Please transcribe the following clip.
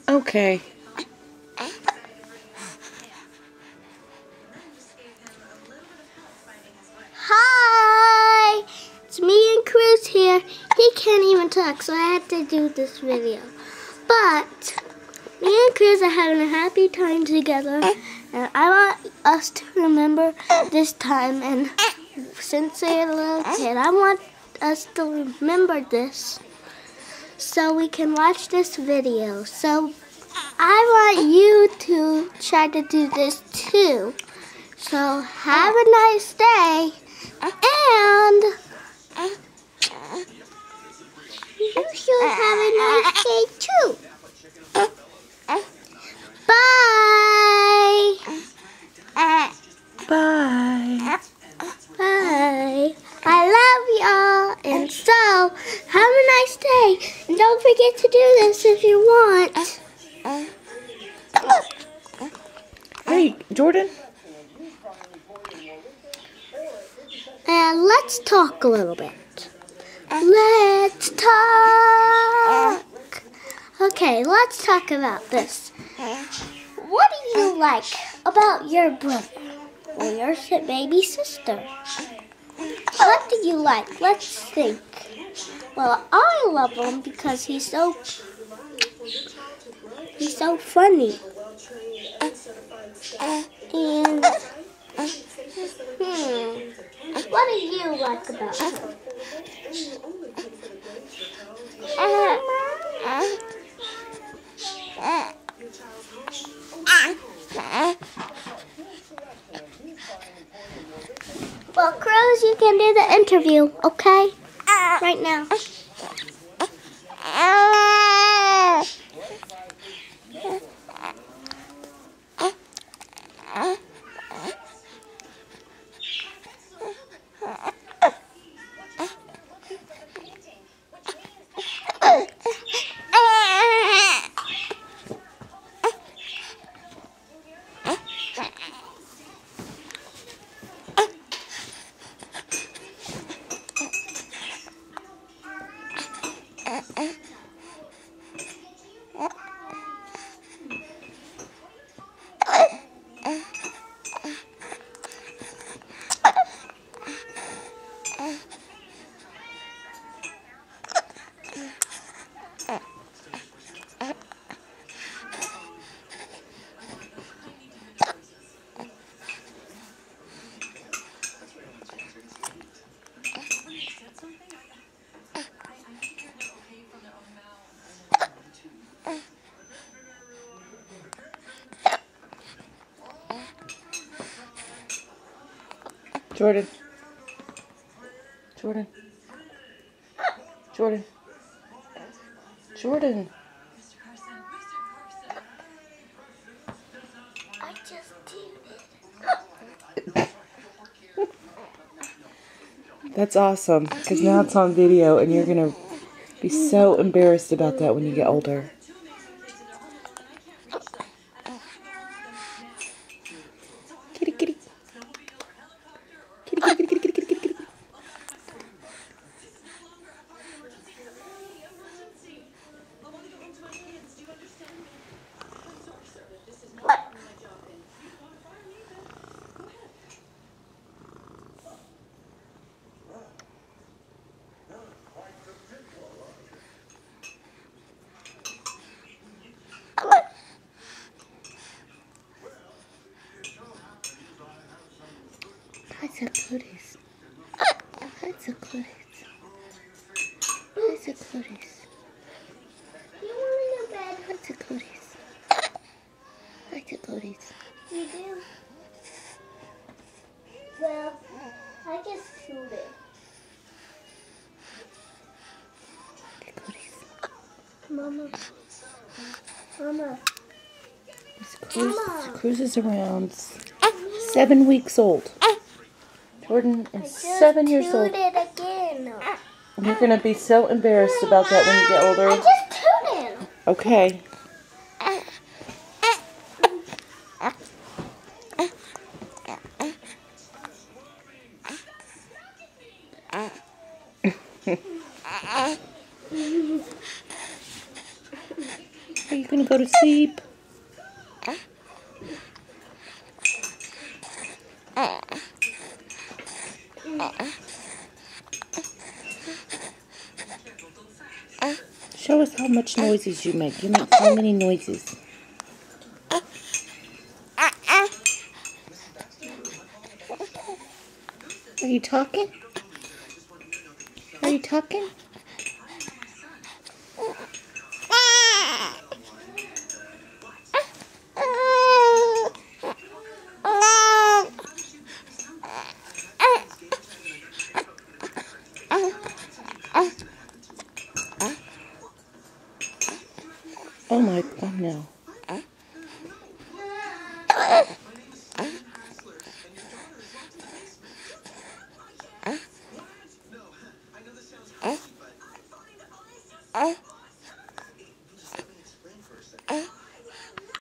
Okay. Hi! It's me and Cruz here. He can't even talk, so I had to do this video. But me and Cruz are having a happy time together, and I want us to remember this time. And since they're a little kid, I want us to remember this so we can watch this video. So I want you to try to do this too. So have a nice day, and you should have a nice day too. Bye. Bye. Bye. I love y'all, and so have a nice day. And don't forget to do this if you want. Hey, Jordan. And let's talk a little bit. Let's talk. Okay, let's talk about this. What do you like about your brother or your baby sister? What do you like? Let's think. Well, I love him because he's so funny. And what do you like about him? Well, Cruz, you can do the interview, okay? Right now. Jordan. Jordan. Jordan. Jordan. I just did it. That's awesome, because now it's on video and you're going to be so embarrassed about that when you get older. Kitty, kitty. Kitty, kitty, kitty, kitty, kitty, kitty, kitty. That's a goodies. That's a goodies. That's a goodies. You want in bed? That's a goodies. That's a goodies. You do? Well, I just chewed it. The goodies. Mama. Mama. Cruz is around 7 weeks old. Jordan is 7 years old. I just chewed it again. You're going to be so embarrassed about that when you get older. I just chewed it. Okay. Are you gonna go to sleep? Show us how much noises you make. You make so many noises. Are you talking? Are you talking? Oh my God, no.